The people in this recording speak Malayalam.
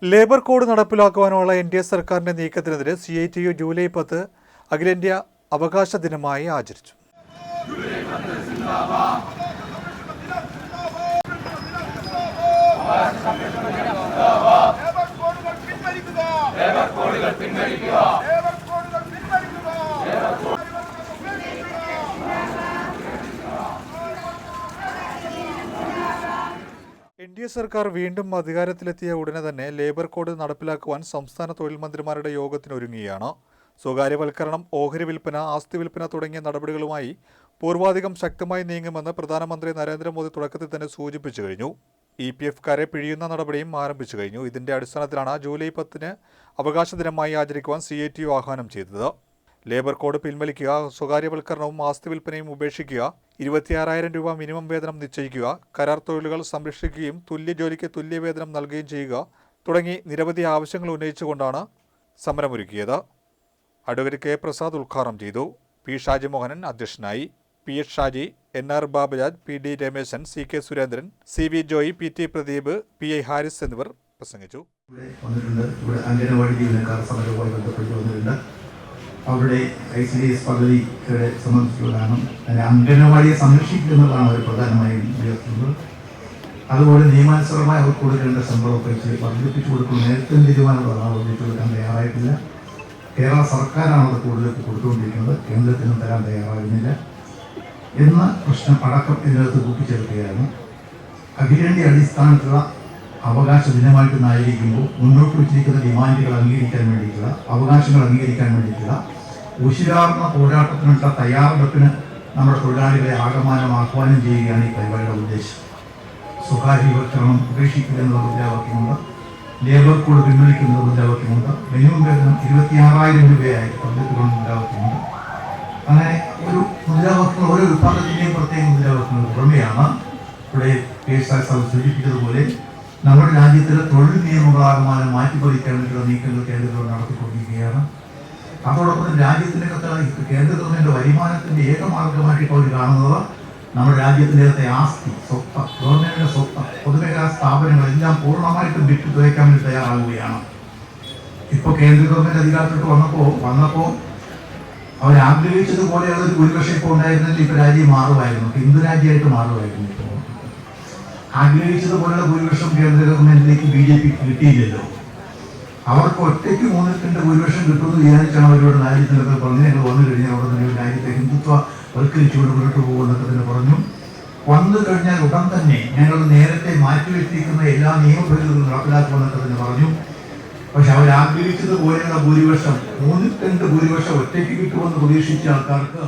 ലേബർ കോഡ് നടപ്പിലാക്കുവാനുള്ള NDA സർക്കാരിന്റെ നീക്കത്തിനെതിരെ CITU ജൂലൈ 10 അഖിലേന്ത്യാ അവകാശ ദിനമായി ആചരിച്ചു. NDA സർക്കാർ വീണ്ടും അധികാരത്തിലെത്തിയ ഉടനെ തന്നെ ലേബർ കോഡ് നടപ്പിലാക്കുവാൻ സംസ്ഥാന തൊഴിൽ മന്ത്രിമാരുടെ യോഗത്തിനൊരുങ്ങുകയാണ്. സ്വകാര്യവൽക്കരണം, ഓഹരി വിൽപ്പന, ആസ്തി വിൽപ്പന തുടങ്ങിയ നടപടികളുമായി പൂർവാധികം ശക്തമായി നീങ്ങുമെന്ന് പ്രധാനമന്ത്രി നരേന്ദ്രമോദി തുടക്കത്തിൽ തന്നെ സൂചിപ്പിച്ചു കഴിഞ്ഞു. EPFക്കാരെ പിഴിയുന്ന നടപടിയും ആരംഭിച്ചു കഴിഞ്ഞു. ഇതിന്റെ അടിസ്ഥാനത്തിലാണ് ജൂലൈ 10 അവകാശ ദിനമായി ആചരിക്കുവാൻ CITU ആഹ്വാനം ചെയ്തത്. ലേബർ കോഡ് പിൻവലിക്കുക, സ്വകാര്യവൽക്കരണവും ആസ്തി വിൽപ്പനയും ഉപേക്ഷിക്കുക, 26,000 രൂപ മിനിമം വേതനം നിശ്ചയിക്കുക, കരാർ തൊഴിലുകൾ സംരക്ഷിക്കുകയും തുല്യ ജോലിക്ക് തുല്യവേതനം നൽകുകയും ചെയ്യുക തുടങ്ങി നിരവധി ആവശ്യങ്ങൾ ഉന്നയിച്ചുകൊണ്ടാണ് സമരമൊരുക്കിയത്. Advocate K. പ്രസാദ് ഉദ്ഘാടനം ചെയ്തു. P. ഷാജി മോഹനൻ അധ്യക്ഷനായി. PH Shaji, NR Baburaj, PD Rameshan, CK Surendran, CV Joy, PT Pradeep, PI Haris എന്നിവർ പ്രസംഗിച്ചു. അവരുടെ ICDS പദ്ധതിയുടെ സംബന്ധിച്ചുള്ളതാണ്. അംഗനവാടിയെ സംരക്ഷിക്കുക എന്നുള്ളതാണ് അവർ പ്രധാനമായും ഉയർത്തുന്നത്. അതുപോലെ നിയമാനുസൃതമായി അവർക്ക് കൊടുക്കേണ്ട ശമ്പളമൊക്കെ വർദ്ധിപ്പിച്ചു കൊടുക്കുന്ന നേരത്തെ തീരുമാനമുള്ളതാണ്. വർദ്ധിച്ചു കൊടുക്കാൻ തയ്യാറായിട്ടില്ല. കേരള സർക്കാരാണ് അത് കൂടുതൽ കൊടുത്തുകൊണ്ടിരിക്കുന്നത്. കേന്ദ്രത്തിനും തരാൻ തയ്യാറാകുന്നില്ല എന്ന പ്രശ്നം അടക്കം ഇതിനകത്ത് കൂട്ടിച്ചേർക്കുകയാണ്. അഖിലേന്ത്യാ അടിസ്ഥാനത്തിലുള്ള അവകാശ ദിനമായിട്ട് ആയിരിക്കുമ്പോൾ മുന്നോട്ട് വെച്ചിരിക്കുന്ന ഡിമാൻഡുകൾ അംഗീകരിക്കാൻ വേണ്ടിയിട്ടുള്ള, അവകാശങ്ങൾ അംഗീകരിക്കാൻ വേണ്ടിയിട്ടുള്ള ഉശിരാർന്ന പോരാട്ടത്തിനുള്ള തയ്യാറെടുപ്പിന് നമ്മുടെ തൊഴിലാളികളെ ആകമാനം ആഹ്വാനം ചെയ്യുകയാണ് ഈ പരിപാടിയുടെ ഉദ്ദേശം. സ്വകാര്യവൽക്കരണം ഉപേക്ഷിക്കുക എന്നുള്ള മുദ്രാവാക്യമുണ്ട്. ലേബർ കോഡ് പിൻവലിക്കുന്ന മുദ്രാവാക്യമുണ്ട്. മിനിമം വേതനം 26,000 രൂപയായി പദ്ധതികളുടെ മുദ്രാവാക്യമുണ്ട്. അങ്ങനെ ഒരു മുദ്രാവാക്യങ്ങൾ ഓരോ വിഭാഗത്തിൻ്റെയും പ്രത്യേക മുദ്രാവാക്യങ്ങൾ പുറമെയാണ് ഇവിടെ സൂചിപ്പിച്ചതുപോലെ നമ്മുടെ രാജ്യത്തിലെ തൊഴിൽ നിയമങ്ങളാകമാനം മാറ്റിപ്പതിക്കാൻ വേണ്ടിയുള്ള നീക്കങ്ങൾ കേന്ദ്ര നടത്തിക്കൊണ്ടിരിക്കുകയാണ്. അതോടൊപ്പം രാജ്യത്തിൻ്റെ കേന്ദ്ര ഗവൺമെൻറ് വരുമാനത്തിൻ്റെ ഏകമാർഗമായിട്ട് ഇപ്പോൾ കാണുന്നത് നമ്മുടെ രാജ്യത്തിൻ്റെ ആസ്തി, സ്വത്ത്, ഗവൺമെൻറ്റിൻ്റെ സ്വത്ത്, പൊതുമേഖലാ സ്ഥാപനങ്ങളെല്ലാം പൂർണ്ണമായിട്ടും വിട്ടു തുറയ്ക്കാൻ വേണ്ടി തയ്യാറാവുകയാണ്. ഇപ്പോൾ കേന്ദ്ര ഗവൺമെൻറ് അധികാരത്തിലോട്ട് വന്നപ്പോൾ അവരാഗ്രഹിച്ചതുപോലെയുള്ള ഒരു ഭൂരിപക്ഷം ഇപ്പോൾ ഉണ്ടായിരുന്നെങ്കിൽ ഇപ്പോൾ രാജ്യം മാറുമായിരുന്നു, ഹിന്ദു രാജ്യമായിട്ട് മാറുമായിരുന്നു. ഇപ്പോൾ ആഗ്രഹിച്ചതുപോലുള്ള ഭൂരിപക്ഷം കേന്ദ്ര ഗവൺമെന്റിലേക്ക് BJP കിട്ടിയില്ലല്ലോ. അവർക്ക് ഒറ്റയ്ക്ക് 3-2 ഭൂരിപക്ഷം കിട്ടുമെന്ന് വിചാരിച്ചാണ് അവരോട് രാജ്യത്തിനൊക്കെ പറഞ്ഞു. ഞങ്ങൾ വന്നു കഴിഞ്ഞാൽ അവിടെ തന്നെ രാജ്യത്തെ ഹിന്ദുത്വ വൽക്കരിച്ചുകൊണ്ട് മുന്നോട്ട് പോകുമെന്നൊക്കെ തന്നെ പറഞ്ഞു. വന്നു കഴിഞ്ഞാൽ ഉടൻ തന്നെ ഞങ്ങൾ നേരത്തെ മാറ്റിവെച്ചിരിക്കുന്ന എല്ലാ നിയമഭേദങ്ങളും നടപ്പിലാക്കുമെന്നൊക്കെ തന്നെ പറഞ്ഞു. പക്ഷെ അവരാഗ്രഹിച്ചതുപോലെയുള്ള ഭൂരിപക്ഷം 3-2 ഭൂരിപക്ഷം ഒറ്റയ്ക്ക് കിട്ടുമെന്ന് പ്രതീക്ഷിച്ച ആൾക്കാർക്ക്